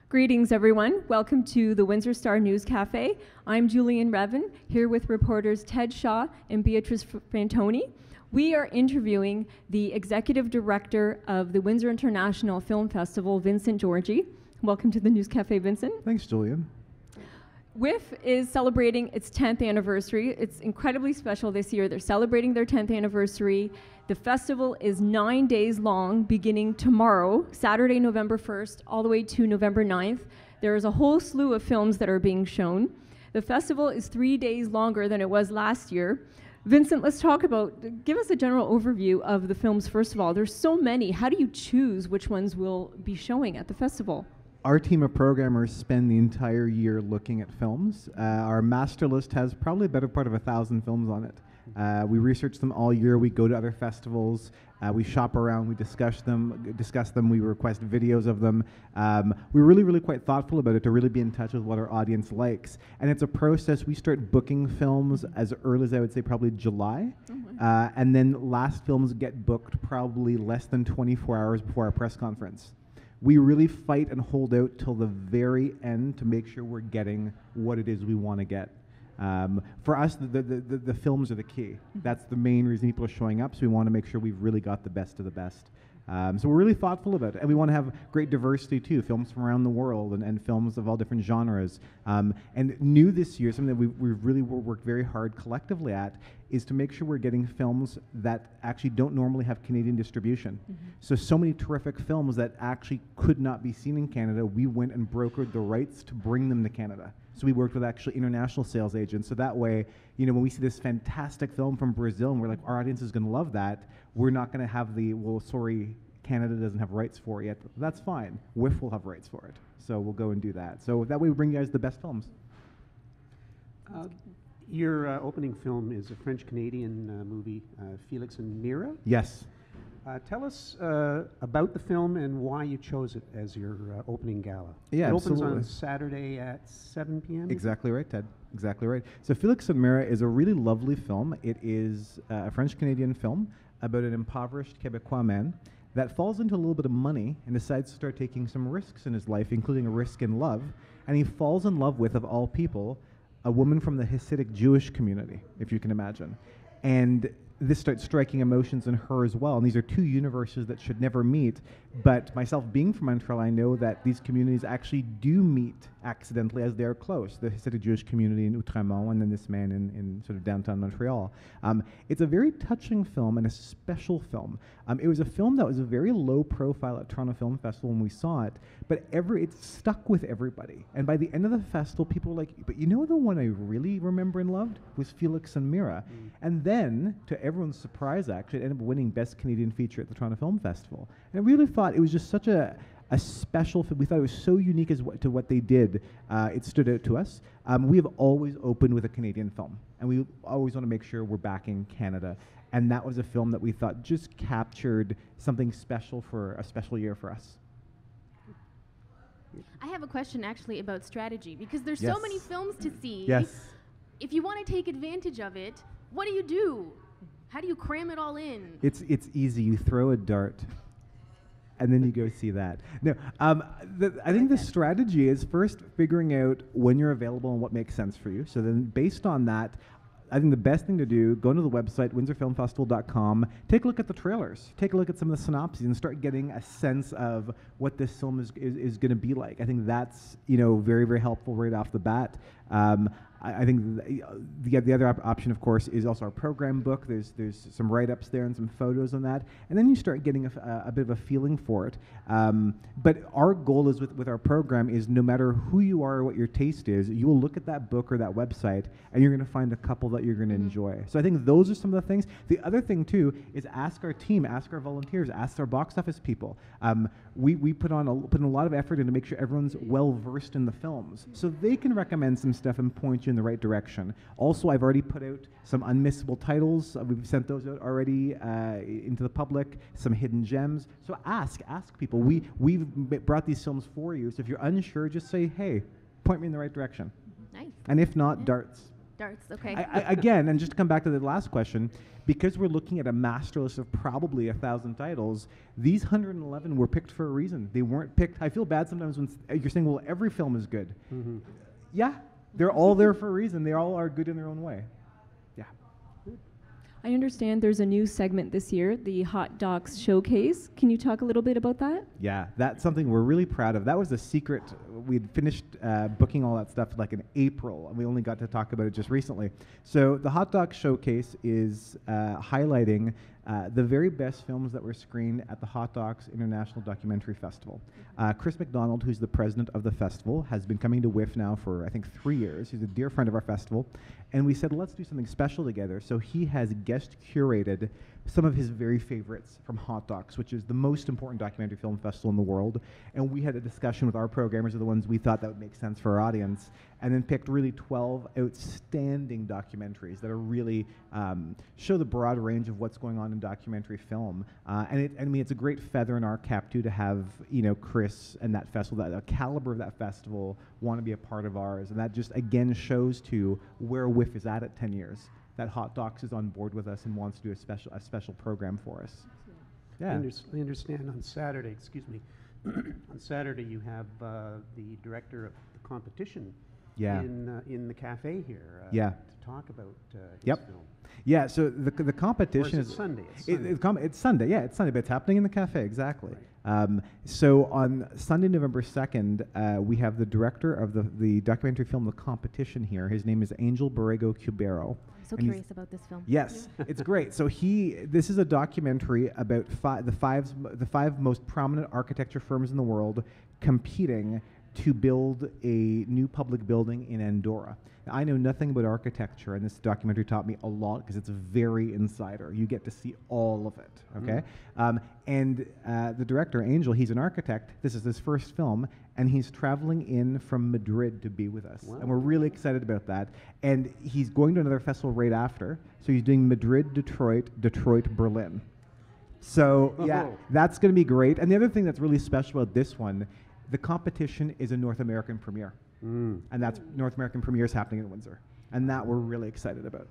Greetings, everyone. Welcome to the Windsor Star News Cafe. I'm Julian Revin, here with reporters Ted Shaw and Beatrice Fantoni. We are interviewing the executive director of the Windsor International Film Festival, Vincent Georgie. Welcome to the News Cafe, Vincent. Thanks, Julian. WIF is celebrating its 10th anniversary. It's incredibly special this year. They're celebrating their 10th anniversary. The festival is 9 days long, beginning tomorrow, Saturday, November 1st, all the way to November 9th. There is a whole slew of films that are being shown. The festival is 3 days longer than it was last year. Vincent, let's talk about, give us a general overview of the films, first of all. There's so many. How do you choose which ones will be showing at the festival? Our team of programmers spend the entire year looking at films. Our master list has probably a better part of 1,000 films on it. We research them all year. We go to other festivals. We shop around. We discuss them. We request videos of them. We're really quite thoughtful about it to really be in touch with what our audience likes. And it's a process. We start booking films as early as, I would say, probably July. And then last films get booked probably less than 24 hours before our press conference. We really fight and hold out till the very end to make sure we're getting what it is we want to get. For us, the films are the key. That's the main reason people are showing up, so we want to make sure we've really got the best of the best. So we're really thoughtful about it, and we want to have great diversity too, films from around the world and films of all different genres. And new this year, something that we've really worked very hard collectively at, is to make sure we're getting films that actually don't normally have Canadian distribution. So many terrific films that actually could not be seen in Canada, we went and brokered the rights to bring them to Canada. So we worked with actually international sales agents. So that way, you know, when we see this fantastic film from Brazil and we're like, our audience is going to love that, we're not going to have the, well, sorry, Canada doesn't have rights for it yet. That's fine. WIF will have rights for it. So we'll go and do that. So that way we bring you guys the best films. Your opening film is a French-Canadian movie, Felix and Mira. Yes. Tell us about the film and why you chose it as your opening gala. Yeah, it absolutely. opens on Saturday at 7 p.m.? Exactly right, Ted. Exactly right. So Felix and Mira is a really lovely film. It is a French-Canadian film about an impoverished Quebecois man that falls into a little bit of money and decides to start taking some risks in his life, including a risk in love. And he falls in love with, of all people, a woman from the Hasidic Jewish community, if you can imagine. And this starts striking emotions in her as well. And these are two universes that should never meet. But myself being from Montreal, I know that these communities actually do meet accidentally as they're close. The Hasidic Jewish community in Outremont and then this man in sort of downtown Montreal. It's a very touching film and a special film. It was a film that was a very low profile at Toronto Film Festival when we saw it, but it stuck with everybody. And by the end of the festival, people were like, but you know the one I really remember and loved was Felix and Mira. And then, to everyone's surprise actually, it ended up winning Best Canadian Feature at the Toronto Film Festival. And I really thought it was just such a special film. We thought it was so unique to what they did. It stood out to us. We have always opened with a Canadian film, and we always want to make sure we're backing Canada. And that was a film that we thought just captured something special for a special year for us. I have a question actually about strategy, because there's Yes. so many films to see. Yes. If you want to take advantage of it, what do? How do you cram it all in? It's easy. You throw a dart, and then you go see that. No, I think the strategy is first figuring out when you're available and what makes sense for you. So then based on that, I think the best thing to do, go to the website, windsorfilmfestival.com, take a look at the trailers, take a look at some of the synopses, and start getting a sense of what this film is going to be like. I think that's, you know, very helpful right off the bat. I think the other option, of course, is also our program book. There's some write-ups there and some photos on that, and then you start getting a bit of a feeling for it. But our goal is with our program is no matter who you are or what your taste is, you will look at that book or that website, and you're going to find a couple that you're going to enjoy. So I think those are some of the things. The other thing too is ask our team, ask our volunteers, ask our box office people. We put in a lot of effort in to make sure everyone's well versed in the films, so they can recommend some stuff and point you in the right direction. Also, I've already put out some unmissable titles. We've sent those out already into the public, some hidden gems. So ask people. We've brought these films for you, so if you're unsure, just say, hey, point me in the right direction. Nice. And if not, darts. Darts, okay. Again, and just to come back to the last question, because we're looking at a master list of probably 1,000 titles, these 111 were picked for a reason. They weren't picked. I feel bad sometimes when you're saying, well, every film is good. Mm-hmm. Yeah, they're all there for a reason. They all are good in their own way. Yeah. I understand there's a new segment this year, the Hot Docs Showcase. Can you talk a little bit about that? Yeah, that's something we're really proud of. That was a secret. We'd finished booking all that stuff like in April, and we only got to talk about it just recently. So the Hot Docs Showcase is highlighting the very best films that were screened at the Hot Docs International Documentary Festival. Chris McDonald, who's the president of the festival, has been coming to WIF now for, I think, 3 years. He's a dear friend of our festival. And we said, let's do something special together. So he has guest curated some of his very favorites from Hot Docs, which is the most important documentary film festival in the world. And we had a discussion with our programmers of the ones we thought that would make sense for our audience, and then picked really 12 outstanding documentaries that are really show the broad range of what's going on in documentary film. And I mean, it's a great feather in our cap too to have, you know, Chris and that festival, that the caliber of that festival, want to be a part of ours, and that just again shows to where WIF is at 10 years. That Hot Docs is on board with us and wants to do a special program for us. Yeah. I understand on Saturday, excuse me, on Saturday you have the director of the competition in the cafe here to talk about his film. Yeah, so the competition is Sunday. It's Sunday, yeah, it's Sunday, but it's happening in the cafe, exactly. Right. So on Sunday, November 2nd, we have the director of the documentary film The Competition here. His name is Angel Borrego Cubero. So curious about this film. Yes, it's great. So this is a documentary about the five most prominent architecture firms in the world competing to build a new public building in Andorra. Now, I know nothing about architecture, and this documentary taught me a lot because it's very insider. You get to see all of it, okay? And the director, Angel, he's an architect. This is his first film, and he's traveling in from Madrid to be with us. Wow. And we're really excited about that. And he's going to another festival right after. So he's doing Madrid, Detroit, Berlin. So, yeah, that's going to be great. And the other thing that's really special about this one, the competition is a North American premiere. And that's North American premiere is happening in Windsor. And that we're really excited about.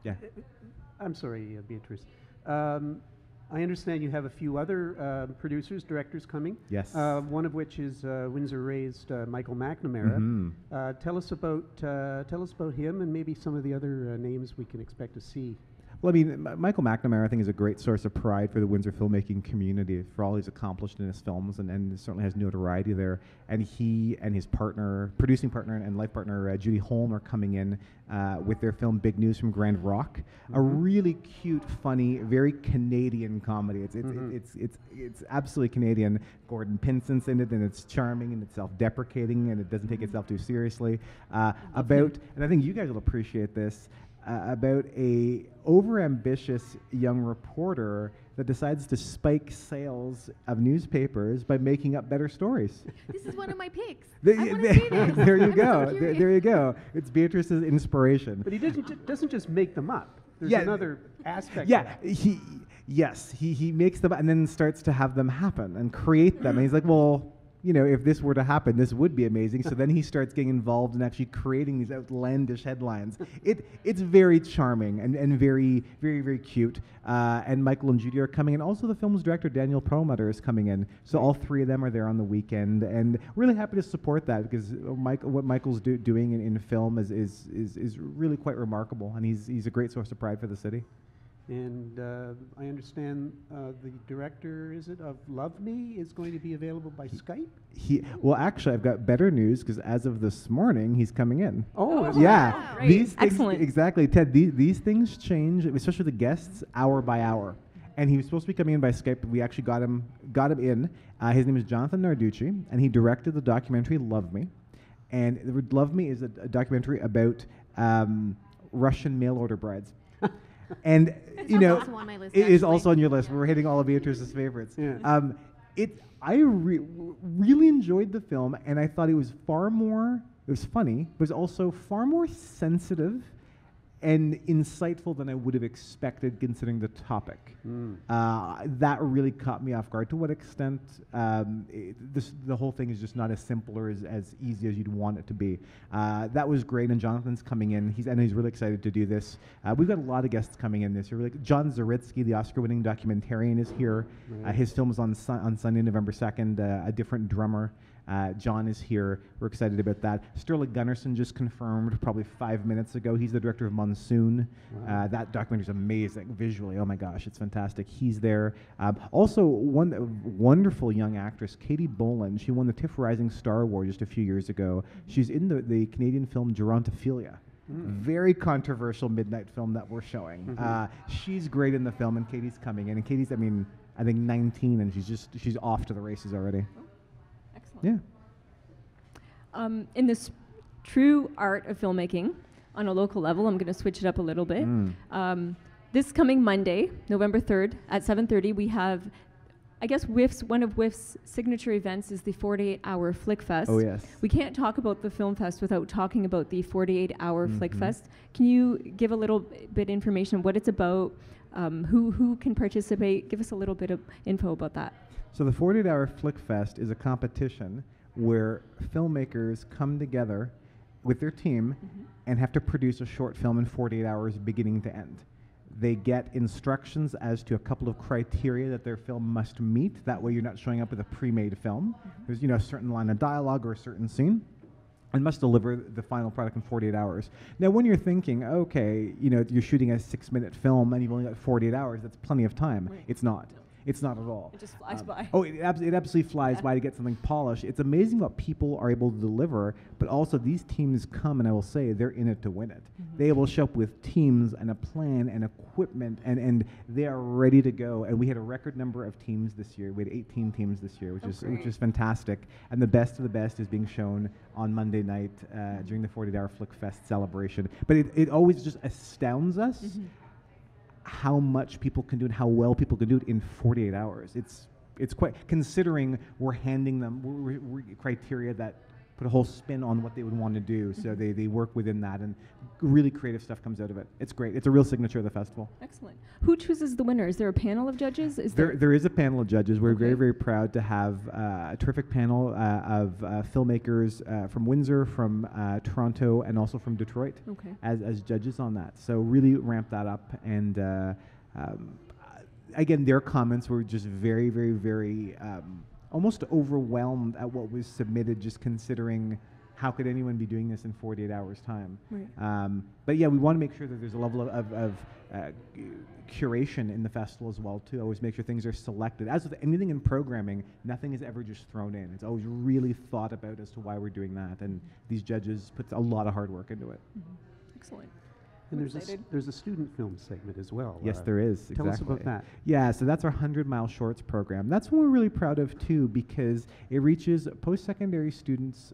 Yeah. I'm sorry, Beatrice. I understand you have a few other producers, directors coming. Yes. One of which is Windsor-raised Michael McNamara. Tell us about him and maybe some of the other names we can expect to see. Well, I mean, Michael McNamara, I think, is a great source of pride for the Windsor filmmaking community for all he's accomplished in his films, and certainly has notoriety there. And he and his partner, producing partner and life partner, Judy Holm, are coming in with their film Big News from Grand Rock, a really cute, funny, very Canadian comedy. It's absolutely Canadian. Gordon Pinson's in it, and it's charming, and it's self-deprecating, and it doesn't take itself too seriously. And I think you guys will appreciate this, about a overambitious young reporter that decides to spike sales of newspapers by making up better stories. This is one of my picks. I want to see this. There you go. There you go. It's Beatrice's inspiration. But he doesn't just make them up. There's another aspect. Yeah, he makes them and then starts to have them happen and create them. And he's like, well, you know, if this were to happen, this would be amazing. So then he starts getting involved in actually creating these outlandish headlines. It's very charming and very, very, very cute. And Michael and Judy are coming in. Also, the film's director, Daniel Perlmutter, is coming in. So all three of them are there on the weekend. And really happy to support that because what Michael's doing in film is really quite remarkable. And he's a great source of pride for the city. And I understand the director, of Love Me, is going to be available by Skype? Well, actually, I've got better news because as of this morning, he's coming in. Oh, yeah. Right. These things, excellent. Exactly, Ted. These things change, especially the guests, hour by hour. And he was supposed to be coming in by Skype, but we actually got him in. His name is Jonathan Narducci, and he directed the documentary Love Me. And Love Me is a documentary about Russian mail-order brides. And That's you know, also on my list, it is actually. also on your list. Yeah. We're hitting all of Beatrice's favorites. Yeah. I really enjoyed the film, and I thought it was funny, but it was also far more sensitive and insightful than I would have expected considering the topic. That really caught me off guard. To what extent the whole thing is just not as simple or as easy as you'd want it to be. That was great, and Jonathan's coming in. I know he's really excited to do this. We've got a lot of guests coming in this year. John Zaritsky, the Oscar-winning documentarian, is here. His film is on Sunday, November 2nd, A Different Drummer. John is here. We're excited about that. Sterling Gunnarsson just confirmed probably 5 minutes ago. He's the director of Monsoon. Wow. That documentary is amazing visually. Oh my gosh, it's fantastic. He's there. Also, one wonderful young actress, Katie Boland. She won the TIFF Rising Star Award just a few years ago. She's in the Canadian film Gerontophilia. Very controversial midnight film that we're showing. She's great in the film, and Katie's coming in. And Katie's, I think 19, and she's off to the races already. Yeah. In this true art of filmmaking on a local level, I'm going to switch it up a little bit. This coming Monday, November 3rd at 7:30, we have, I guess, one of WIF's signature events is the 48-hour Flick Fest. Oh, yes. We can't talk about the Film Fest without talking about the 48-hour Flick Fest. Can you give a little bit information on what it's about, who can participate? Give us a little bit of info about that. So the 48-hour Flick Fest is a competition where filmmakers come together with their team and have to produce a short film in 48 hours beginning to end. They get instructions as to a couple of criteria that their film must meet. That way you're not showing up with a pre-made film. There's a certain line of dialogue or a certain scene, and must deliver the final product in 48 hours. Now, when you're thinking, okay, you're shooting a 6-minute film and you've only got 48 hours, that's plenty of time. Right. It's not. It's not at all. It just flies by. Oh, it absolutely flies by to get something polished. It's amazing what people are able to deliver, but also these teams come, and I will say, they're in it to win it. They will show up with teams and a plan and equipment, and they are ready to go. And we had a record number of teams this year. We had 18 teams this year, which is fantastic. And the best of the best is being shown on Monday night during the 48-hour Flick Fest celebration. But it always just astounds us how much people can do and how well people can do it in 48 hours. It's quite, considering we're handing them we're criteria that put a whole spin on what they would want to do, so they work within that, and really creative stuff comes out of it. It's great. It's a real signature of the festival. Excellent. Who chooses the winner? Is there a panel of judges? There is a panel of judges. We're very, very proud to have a terrific panel of filmmakers from Windsor, from Toronto, and also from Detroit as judges on that. So really ramp that up. And again, their comments were just very, very, very almost overwhelmed at what was submitted, just considering how could anyone be doing this in 48 hours time. Right. But yeah, we want to make sure that there's a level of curation in the festival as well too. Always make sure things are selected. As with anything in programming, nothing is ever just thrown in. It's always really thought about as to why we're doing that, and these judges put a lot of hard work into it. Excellent. And there's a student film segment as well. Yes, there is. Tell us about that. Yeah, so that's our 100-mile shorts program. That's one we're really proud of too, because it reaches post-secondary students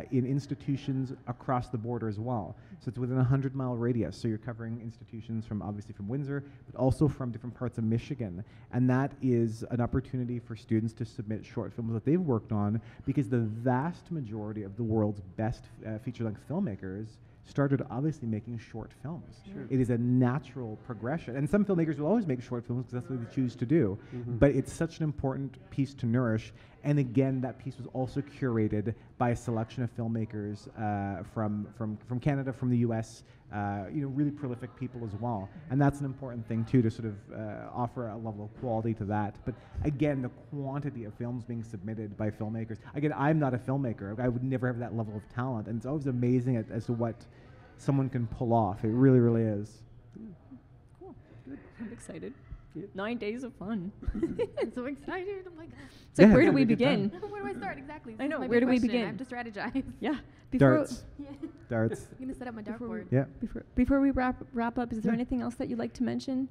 in institutions across the border as well. So it's within a 100-mile radius. So you're covering institutions obviously from Windsor, but also from different parts of Michigan. And that is an opportunity for students to submit short films that they've worked on, because the vast majority of the world's best feature-length filmmakers started obviously making short films. Sure. It is a natural progression. And some filmmakers will always make short films because that's what they choose to do. But it's such an important piece to nourish. And again, that piece was also curated by a selection of filmmakers from Canada, from the US, really prolific people as well. And that's an important thing too, to sort of offer a level of quality to that. But again, the quantity of films being submitted by filmmakers. Again, I'm not a filmmaker. I would never have that level of talent. And it's always amazing as to what someone can pull off. It really, really is. Cool. Good. I'm excited. 9 days of fun. I'm so excited. Oh my God. It's like, where do we begin? Where do I start exactly? I know. Where do we begin? I have to strategize. Yeah. Darts. Darts. I'm going to set up my dartboard. Yeah. Before we wrap up, is there anything else that you'd like to mention?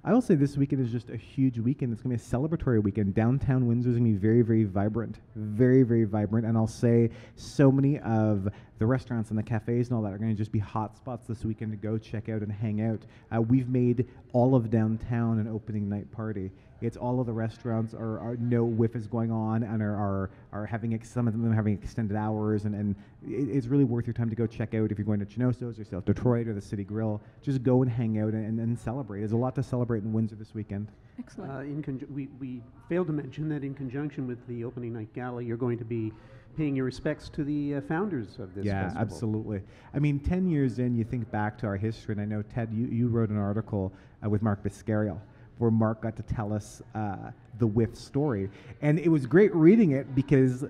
I will say this weekend is just a huge weekend. It's going to be a celebratory weekend. Downtown Windsor is going to be very, very vibrant. Very, very vibrant. And I'll say so many of the restaurants and the cafes and all that are going to just be hot spots this weekend to go check out and hang out. We've made all of downtown an opening night party. It's all of the restaurants are know WIF is going on and are having some of them having extended hours, and it's really worth your time to go check out if you're going to Chinoso's or South Detroit or the City Grill. Just go and hang out and celebrate. There's a lot to celebrate in Windsor this weekend. Excellent. We failed to mention that in conjunction with the opening night gala, you're going to be paying your respects to the founders of this festival. Yeah, absolutely. I mean, 10 years in, you think back to our history, and I know, Ted, you wrote an article with Mark Biscarial, where Mark got to tell us the WIF story. And it was great reading it because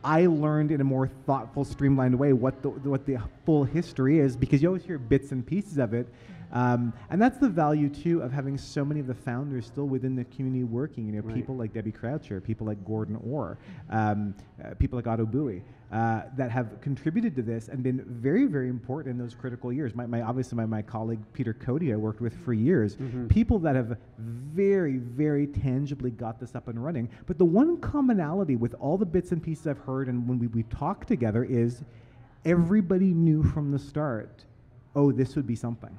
I learned in a more thoughtful, streamlined way what the full history is, because you always hear bits and pieces of it. And that's the value, too, of having so many of the founders still within the community working. You know, people like Debbie Croucher, people like Gordon Orr, people like Otto Bowie, that have contributed to this and been very, very important in those critical years. Obviously, my colleague Peter Cody I worked with for years. People that have very, very tangibly got this up and running. But the one commonality with all the bits and pieces I've heard and when we talk together is everybody knew from the start, oh, this would be something.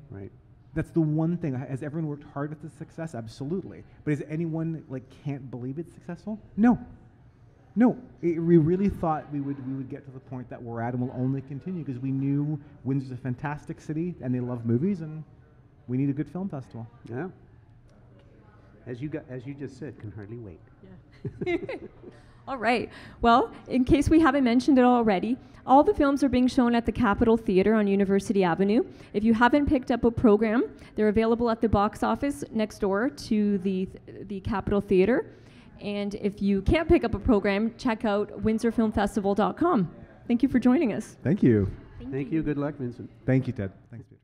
Right. That's the one thing. Has everyone worked hard at the success? Absolutely. But is anyone can't believe it's successful? No. We really thought we would get to the point that we're at, and we'll only continue because we knew Windsor's a fantastic city and they love movies, and we need a good film festival. Yeah. As you just said, can hardly wait. Yeah. All right. Well, in case we haven't mentioned it already, all the films are being shown at the Capitol Theatre on University Avenue. If you haven't picked up a program, they're available at the box office next door to the Capitol Theatre. And if you can't pick up a program, check out windsorfilmfestival.com. Thank you for joining us. Thank you. Thank you. Good luck, Vincent. Thank you, Ted. Thanks, Beatrice.